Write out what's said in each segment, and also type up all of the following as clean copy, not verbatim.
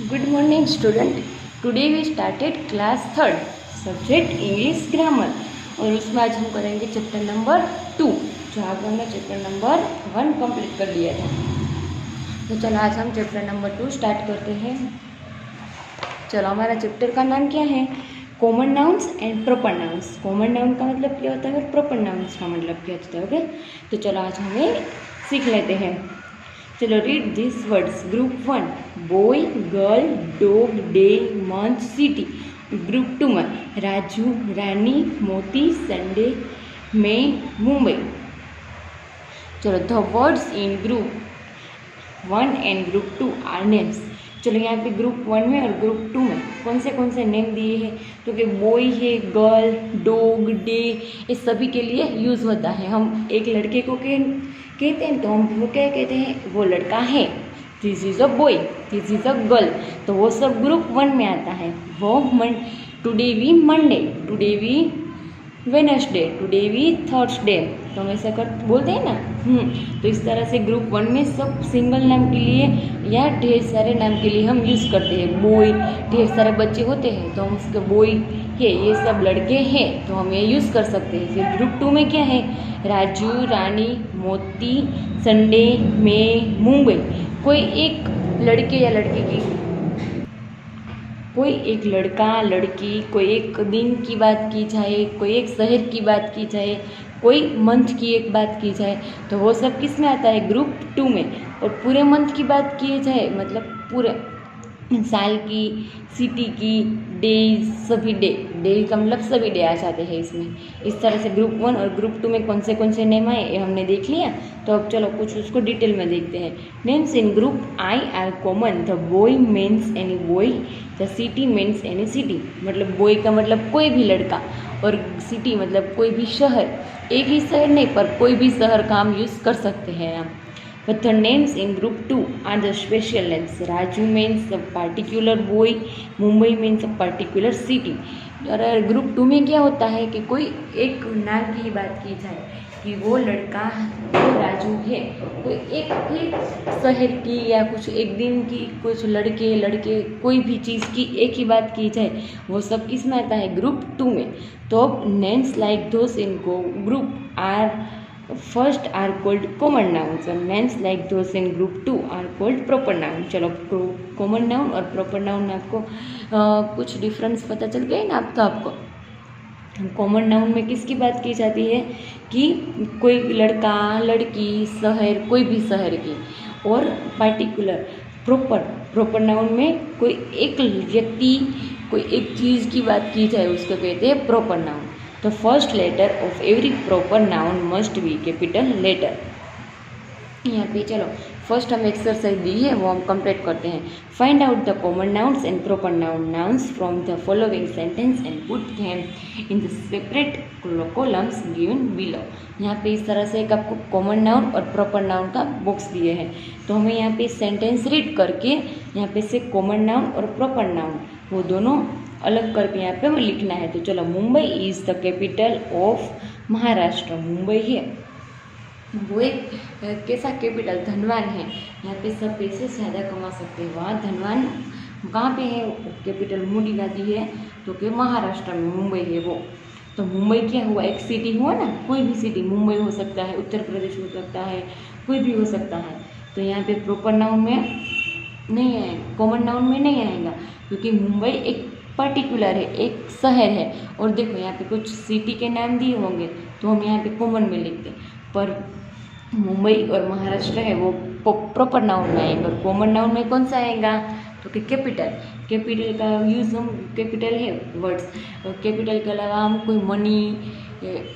Good morning, student. Today we started class third subject English grammar और उसमें आज हम करेंगे चैप्टर नंबर 2 जो आगे हमने चैप्टर नंबर 1 कंप्लीट कर लिया था। तो चलो आज हम चैप्टर नंबर 2 स्टार्ट करते हैं। चलो हमारा चैप्टर का नाम क्या है? Common nouns and proper nouns. Common noun का मतलब क्या होता है और प्रॉपर नाउन्स का मतलब क्या होता है। ओके, तो चलो आज हमें सीख लेते हैं। चलो read this words. Group 1 boy, girl, dog, day, month, city. Group 2 में राजू, रानी, मोती, संडे, मे, मुंबई। चलो the words in group 1 and group 2 are names. चलो यहाँ पे ग्रुप 1 में और ग्रुप 2 में कौन से नेम दिए हैं? तो कि बॉय है, गर्ल, डॉग, डे, ये सभी के लिए यूज़ होता है। हम एक लड़के को कहते हैं तो हम वो क्या कहते हैं? वो लड़का है। This is a boy, this is a girl, तो वो सब ग्रुप 1 में आता है। वो today we Monday, today we Wednesday, today we Thursday, तो हम ऐसा कर बोलते हैं ना। तो इस तरह से ग्रुप 1 में सब सिंगल नाम के लिए या ढेर सारे नाम के लिए हम यूज़ करते हैं। बॉय, ढेर सारे बच्चे होते हैं तो हम उसके बॉय है, ये सब लड़के हैं तो हम ये यूज़ कर सकते हैं। फिर ग्रुप 2 में क्या है? Raju, Rani, Moti, Sunday, May, Mumbai. कोई एक लड़के या लड़की की, कोई एक लड़का, लड़की, कोई एक दिन की बात की जाए, कोई एक शहर की बात की जाए, कोई मंथ की एक बात की जाए, तो वो सब किस में आता है? ग्रुप 2 में। और पूरे मंथ की बात की जाए मतलब पूरे साल की, सिटी की, डे, सभी डे का मतलब सभी डे आ जाते हैं इसमें। इस तरह से ग्रुप 1 और ग्रुप 2 में कौन से नेम आए ये हमने देख लिया। तो अब चलो कुछ उसको डिटेल में देखते हैं। Names in group I R common. The boy means any boy, the city means any city. मतलब बॉय का मतलब कोई भी लड़का और सिटी मतलब कोई भी शहर। एक ही शहर नहीं पर कोई भी शहर का हम यूज़ कर सकते हैं हम। But the names in group 2 are the special names. Raju means a particular boy, Mumbai means a particular city. और ग्रुप 2 में क्या होता है कि कोई एक नाम की बात की जाए कि वो लड़का वो राजू है, कोई एक ही शहर की या कुछ एक दिन की, कुछ लड़के कोई भी चीज़ की एक ही बात की जाए, वो सब किस में आता है? ग्रुप 2 में। तो names like those in group are first are called common nouns और names like those in group 2 are called proper noun. चलो कॉमन नाउन और प्रॉपर नाउन में आपको कुछ डिफरेंस पता चल गया ना आपको। कॉमन नाउन में किसकी बात की जाती है कि कोई लड़का, लड़की, शहर, कोई भी शहर की। और पार्टिकुलर प्रॉपर नाउन में कोई एक व्यक्ति, कोई एक चीज़ की बात की जाए उसको कहते हैं proper noun. The first letter of every proper noun must be capital letter। यहाँ पे चलो फर्स्ट हम एक्सरसाइज दी है वो हम कंप्लीट करते हैं। Find out the common nouns and proper nouns from the following sentence and put them in the separate columns given below. यहाँ पे इस तरह से एक आपको कॉमन नाउन और प्रॉपर नाउन का बॉक्स दिए हैं, तो हमें यहाँ पे सेंटेंस रीड करके यहाँ पे से कॉमन नाउन और प्रॉपर नाउन वो दोनों अलग करके यहाँ पे हमें लिखना है। तो चलो, Mumbai is the capital of Maharashtra. Mumbai है वो एक कैसा कैपिटल? धनवान है। यहाँ पे सब पैसे ज़्यादा कमा सकते हैं। वहाँ धनवान कहाँ पे है? कैपिटल मूडी गादी है तो कि महाराष्ट्र में मुंबई है वो। तो मुंबई क्या हुआ? एक सिटी हुआ ना, कोई भी सिटी, मुंबई हो सकता है, उत्तर प्रदेश हो सकता है, कोई भी हो सकता है। तो यहाँ पे प्रॉपर नाउन में नहीं आएगा, कॉमन नाउन में नहीं आएगा क्योंकि मुंबई एक पर्टिकुलर है, एक शहर है। और देखो यहाँ पे कुछ सिटी के नाम दिए होंगे तो हम यहाँ पे कॉमन में लिखते हैं, पर मुंबई और महाराष्ट्र है वो प्रॉपर नाउन में आएगा। और कॉमन नाउन में कौन सा आएगा? तो कि कैपिटल का यूज़ हम, कैपिटल है वर्ड्स, और कैपिटल के अलावा हम कोई मनी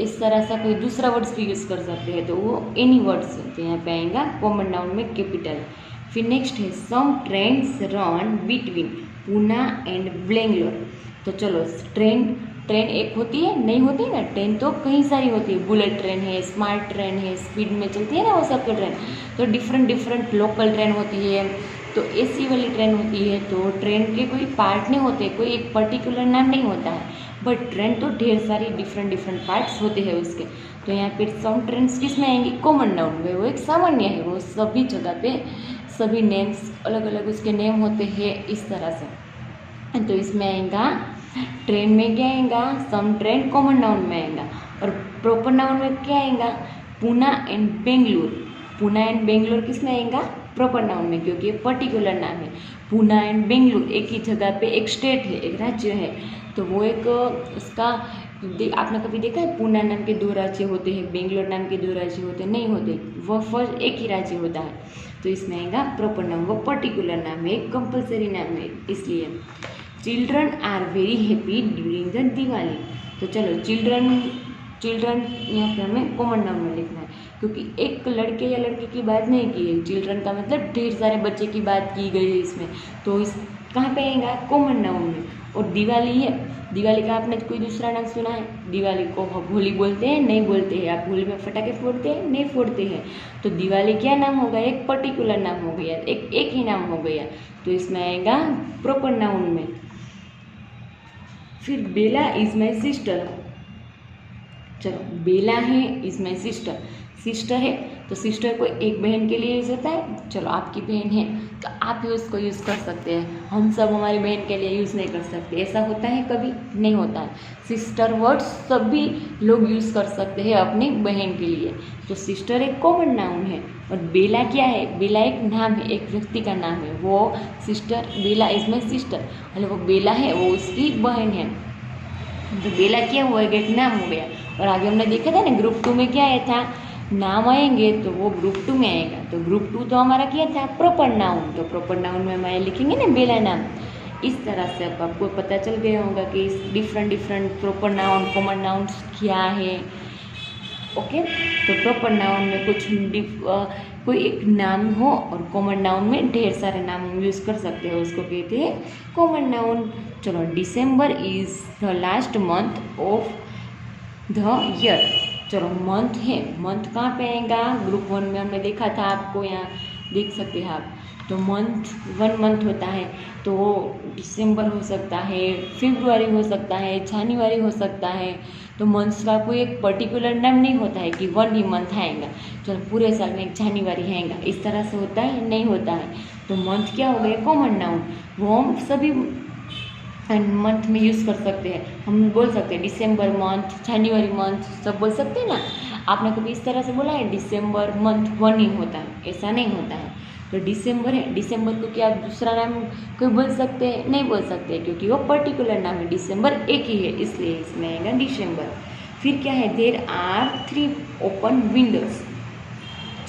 इस तरह से कोई दूसरा वर्ड्स भी यूज़ कर सकते हैं, तो वो एनी वर्ड्स तो यहाँ पे आएगा कॉमन नाउन में कैपिटल। फिर नेक्स्ट है some trains run between Poona and Bangalore. तो चलो, ट्रेन एक होती है, नहीं होती है ना ट्रेन, तो कई सारी होती है। बुलेट ट्रेन है, स्मार्ट ट्रेन है, स्पीड में चलती है ना वो सब ट्रेन। तो डिफरेंट लोकल ट्रेन होती है, तो एसी वाली ट्रेन होती है। तो ट्रेन के कोई पार्ट नहीं होते, कोई एक पर्टिकुलर नाम नहीं होता है, बट ट्रेन तो ढेर सारी डिफरेंट पार्ट्स होते हैं उसके। तो यहाँ पे सम ट्रेन्स किस में आएंगी? कॉमन नाउन में। वो एक सामान्य है, वो सभी जगह पे सभी नेम्स अलग अलग उसके नेम होते हैं इस तरह से। तो इसमें आएगा ट्रेन में क्या आएगा, सम ट्रेन कॉमन नाउन में आएगा। और प्रॉपर नाउन में क्या आएगा, पूना एंड बेंगलुरु। पूना एंड बेंगलुरु किस में आएगा, प्रॉपर नाउन में, क्योंकि ये पर्टिकुलर नाम है। पूना एंड बेंगलुरु एक ही जगह पे एक स्टेट है, एक राज्य है, तो वो एक उसका आपने कभी देखा है पूना नाम के 2 राज्य होते हैं, बेंगलोर नाम के 2 राज्य होते हैं, नहीं होते, वो फर्स्ट एक ही राज्य होता है। तो इसमें आएगा प्रॉपर नाउन, वो पर्टिकुलर नाम है, एक कंपल्सरी नाम है इसलिए। Children are very happy during the Diwali. तो चलो चिल्ड्रन यहाँ पे हमें कॉमन नाउन में लिखना है, क्योंकि एक लड़के या लड़की की बात नहीं की है। चिल्ड्रन का मतलब ढेर सारे बच्चे की बात की गई है इसमें, तो इस कहाँ पे आएगा, कॉमन नाउन में। और दिवाली है, दिवाली का आपने कोई दूसरा नाम सुना है, दिवाली को होली बोलते हैं, नहीं बोलते हैं, आप होली में फटाके फोड़ते हैं, नहीं फोड़ते हैं, तो दिवाली क्या नाम हो गया, एक पर्टिकुलर नाम हो गया, एक ही नाम हो गया, तो इसमें आएगा प्रॉपर नाउन में। फिर बेला इज माई सिस्टर। चलो बेला है इज माई सिस्टर, सिस्टर है तो सिस्टर को एक बहन के लिए यूज़ होता है। चलो आपकी बहन है तो आप ही उसको यूज़ कर सकते हैं, हम सब हमारी बहन के लिए यूज़ नहीं कर सकते, ऐसा होता है कभी, नहीं होता है। सिस्टर वर्ड सभी लोग यूज़ कर सकते हैं अपनी बहन के लिए, तो सिस्टर एक कॉमन नाउन है। और बेला क्या है, बेला एक नाम है, एक व्यक्ति का नाम है, वो sister, Bela is my sister, और वो बेला है वो उसकी बहन है। तो बेला क्या हुआ, एक नाम हो गया। और आगे हमने देखा था ना ग्रुप 2 में क्या आया था, नाम आएंगे तो वो ग्रुप 2 में आएगा। तो ग्रुप 2 तो हमारा क्या था, प्रॉपर नाउन, तो प्रॉपर नाउन में हमारे लिखेंगे ना बेला नाम। इस तरह से अब आपको पता चल गया होगा कि different proper noun common nouns क्या है। ओके, तो प्रॉपर नाउन में कुछ कोई एक नाम हो और कॉमन नाउन में ढेर सारे नाम हम यूज़ कर सकते हैं, उसको कहते हैं कॉमन नाउन। चलो December is the last month of the year. चलो मंथ है, मंथ कहाँ पे आएगा, ग्रुप 1 में हमने देखा था, आपको यहाँ देख सकते हैं आप। तो मंथ 1 मंथ होता है, तो दिसंबर हो सकता है, फरवरी हो सकता है, जनवरी हो सकता है। तो मंथ्स का कोई एक पर्टिकुलर नाम नहीं होता है कि 1 ही मंथ आएगा, चलो पूरे साल में एक जनवरी आएगा, इस तरह से होता है, नहीं होता है। तो मंथ क्या हो गया, कॉमन नाउन, वो हम सभी मंथ में यूज़ कर सकते हैं। हम बोल सकते हैं दिसंबर मंथ, जनवरी मंथ, सब बोल सकते हैं ना। आपने कभी इस तरह से बोला है दिसंबर मंथ 1 ही होता है, ऐसा नहीं होता है। तो दिसंबर है, दिसंबर को क्या आप दूसरा नाम कोई बोल सकते हैं, नहीं बोल सकते, क्योंकि वो पर्टिकुलर नाम है, दिसंबर एक ही है, इसलिए इसमें आएगा दिसंबर। फिर क्या है, देयर आर 3 ओपन विंडोज।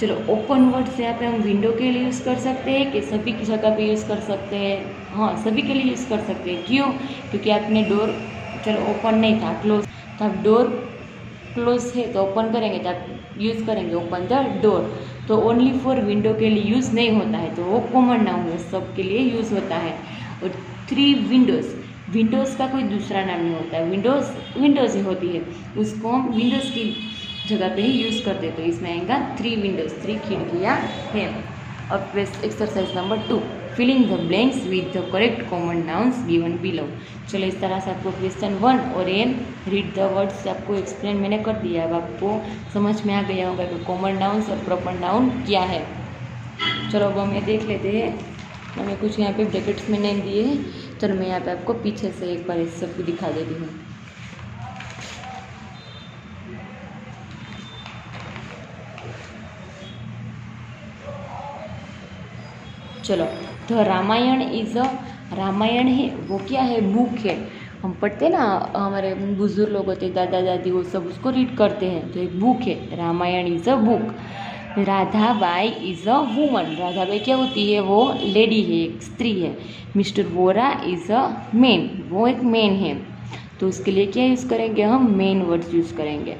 चलो ओपन वर्ड से यहाँ पे हम विंडो के लिए यूज़ कर सकते हैं कि सभी की जगह पे यूज़ कर सकते हैं, हाँ सभी के लिए यूज़ कर सकते हैं। क्यों, क्योंकि आपने डोर, चलो ओपन नहीं था, क्लोज, तो आप डोर क्लोज है तो ओपन करेंगे, तो आप यूज़ करेंगे ओपन द डोर, तो ओनली फॉर विंडो के लिए यूज़ नहीं होता है, तो वो कॉमन नाउन है, सब के लिए यूज़ होता है। और 3 विंडोज़, विंडोज़ का कोई दूसरा नाम नहीं होता है, विंडोज़ ही होती है, उसको हम विंडोज़ की जगह पे ही यूज़ करते हैं। तो इसमें आएगा 3 विंडोज़, 3 खिड़कियाँ हैं। अब exercise number 2, filling the blanks with the correct common nouns given below. चलो इस तरह से आपको क्वेश्चन 1 और एन रीड द वर्ड्स आपको एक्सप्लेन मैंने कर दिया। अब आपको समझ में आ गया होगा कि कॉमन नाउन्स और प्रॉपर नाउन क्या है। चलो अब हम ये देख लेते हैं, हमें कुछ यहाँ पे ब्रैकेट्स में नेम दिए हैं। चलो मैं यहाँ पे आपको पीछे से एक बार इस सबको दिखा देती हूँ। चलो the Ramayana is a, Ramayana है वो क्या है, बुक है। हम पढ़ते ना, हमारे बुजुर्ग लोग होते, दादा दादी, वो सब उसको रीड करते हैं, तो एक बुक है, Ramayana is a book. Radhabai is a woman, Radhabai क्या होती है, वो लेडी है, एक स्त्री है। Mister Vora is a man, वो एक मैन है, तो उसके लिए क्या यूज़ करेंगे, हम मेन वर्ड्स यूज़ करेंगे।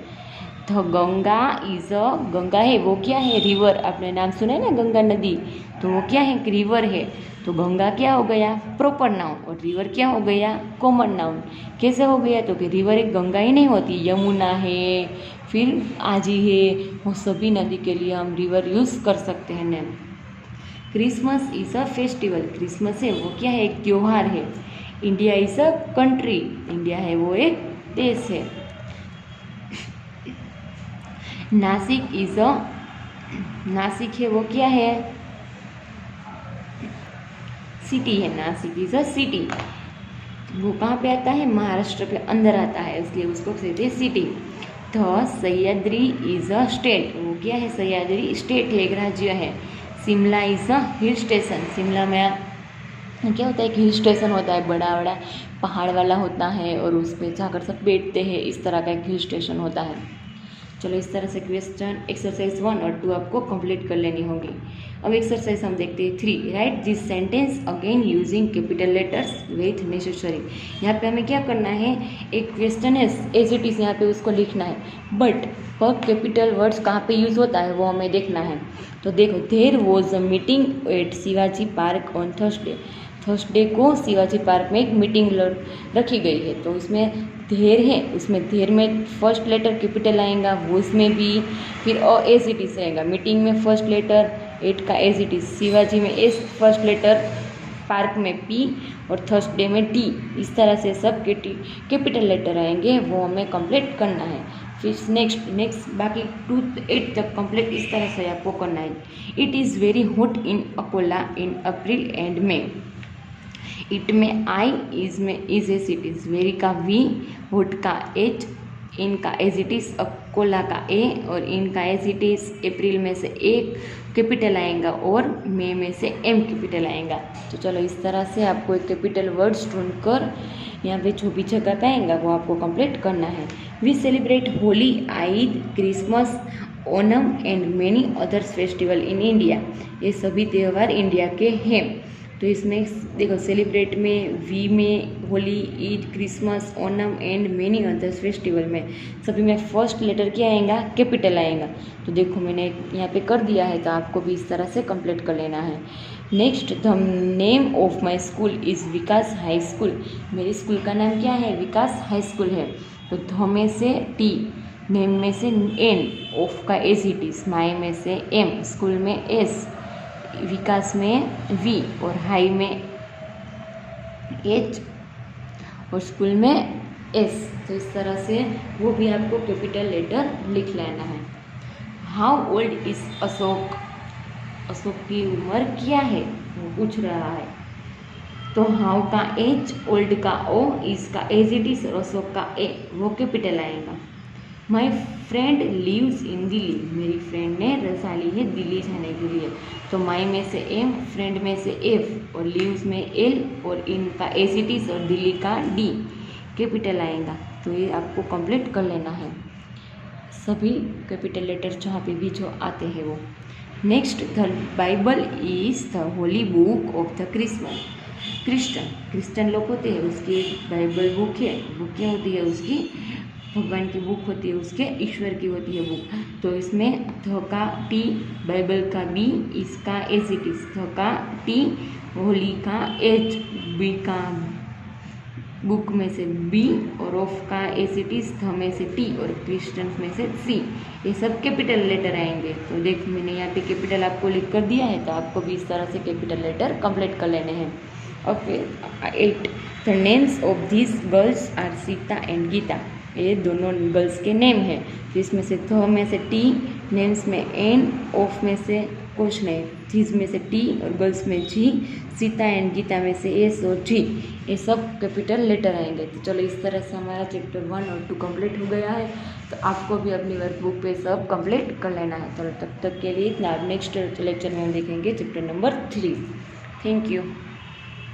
The Ganga is a, Ganga है वो क्या है, रिवर, आपने नाम सुना है ना गंगा नदी, तो वो क्या है, रिवर है, तो गंगा क्या हो गया, प्रॉपर नाउन, और रिवर क्या हो गया, कॉमन नाउन। कैसे हो गया, तो कि रिवर एक गंगा ही नहीं होती, यमुना है, फिर आजी है, वो सभी नदी के लिए हम रिवर यूज़ कर सकते हैं name. Christmas is a festival, Christmas है वो क्या है, एक त्यौहार है। India is a country, India है वो एक देश है। नासिक इज़ अ, नासिक है वो क्या है, सिटी है, नासिक इज अ सिटी। वो कहाँ पे आता है, महाराष्ट्र के अंदर आता है, इसलिए उसको कहते हैं city. The Sahyadri is a state, वो क्या है, सह्याद्री स्टेट है, एक राज्य है। Shimla is a hill station, Shimla में क्या होता है, एक हिल स्टेशन होता है, बड़ा बड़ा पहाड़ वाला होता है और उस पर जाकर सब बैठते हैं, इस तरह का एक हिल स्टेशन होता है। चलो इस तरह से क्वेश्चन एक्सरसाइज 1 और 2 आपको कंप्लीट कर लेनी होगी। अब एक्सरसाइज हम देखते हैं 3, right this sentence again using capital letters with necessary. यहाँ पे हमें क्या करना है, एक क्वेश्चन है एज इट इज, यहाँ पे उसको लिखना है, बट पर कैपिटल वर्ड्स कहाँ पे यूज होता है वो हमें देखना है। तो देखो, there was a meeting at Shivaji park on Thursday को शिवाजी पार्क में एक मीटिंग रखी गई है। तो उसमें धेर है, उसमें धेर में फर्स्ट लेटर कैपिटल आएगा, वो उसमें भी, फिर एज इट इज रहेगा। मीटिंग में फर्स्ट लेटर, एट का एज इट इज, शिवाजी में एस फर्स्ट लेटर, पार्क में पी और थर्सडे में टी। इस तरह से सब कैपिटल लेटर आएंगे, वो हमें कंप्लीट करना है। फिर नेक्स्ट बाकी 2 से 8 तक कंप्लीट इस तरह से आपको करना है। It is very hot in Akola in April and may. It में आई, इज में is S it is, very का वी, हुड का एच, इन का एज इट इज, अकोला का ए और इन का एज इट इज। अप्रैल में से एक कैपिटल आएगा और मे में से एम कैपिटल आएगा। तो चलो इस तरह से आपको एक कैपिटल वर्ड्स ढूंढकर यहाँ पे जो भी जगह पे आएगा वो आपको कंप्लीट करना है। We celebrate Holi, Eid, Christmas, Onam and many others festival in India. ये सभी त्यौहार इंडिया के हैं। तो इसमें देखो, सेलिब्रेट में वी में Holi, Eid, Christmas, Onam and many others festival में सभी में फर्स्ट लेटर क्या आएगा, कैपिटल आएगा। तो देखो मैंने यहाँ पे कर दिया है, तो आपको भी इस तरह से कंप्लीट कर लेना है। Next, the name of my school is Vikas high school. मेरी स्कूल का नाम क्या है, विकास हाई स्कूल है। तो ध में से टी, नेम में से एन, ऑफ का एज इट इज, माई में से एम, स्कूल में एस, विकास में वी और हाई में एच और स्कूल में एस। तो इस तरह से वो भी आपको कैपिटल लेटर लिख लेना है। How old is Ashok, Ashok की उम्र क्या है वो पूछ रहा है। तो हाउ का एच, ओल्ड का ओ, इज का एज इट इज और अशोक का ए, वो कैपिटल आएगा। माई फ्रेंड लीव्स इन दिल्ली, मेरी फ्रेंड ने रजा ली है दिल्ली जाने के लिए। तो माई में से एम, फ्रेंड में से एफ और लीव्स में एल और इन का एज इट इज और दिल्ली का डी कैपिटल आएगा। तो ये आपको कंप्लीट कर लेना है, सभी कैपिटल लेटर जहाँ पे भी जो आते हैं वो। Next, the Bible is the Holi book of the Christian लोग होते हैं, उसकी बाइबल बुक है, वो क्या होती है, उसकी भगवान की बुक होती है, उसके ईश्वर की होती है बुक। तो इसमें ध का टी, बाइबल का बी, इसका एज इट इज, ध का टी, होली का एच, बी का बुक में से बी और ऑफ का एज इट इज, ध में से टी और क्रिश्चियन में से सी। ये सब कैपिटल लेटर आएंगे। तो देख मैंने यहाँ पे कैपिटल आपको लिख कर दिया है, तो आपको भी इस तरह से कैपिटल लेटर कंप्लीट कर लेने हैं। Okay, 8, the names of this girls are Sita and Gita. ये दोनों गर्ल्स के नेम हैं। तो इसमें से थ में से टी, नेम्स में एन, ऑफ में से कुछ नहीं, थीज में से टी और गर्ल्स में जी, सीता एंड गीता में से एस और जी। ये सब कैपिटल लेटर आएंगे। तो चलो इस तरह से हमारा चैप्टर 1 और 2 कंप्लीट हो गया है। तो आपको भी अपनी वर्कबुक पे सब कंप्लीट कर लेना है। चलो तब तक के लिए इतना, नेक्स्ट लेक्चर में हम देखेंगे चैप्टर नंबर 3। Thank you.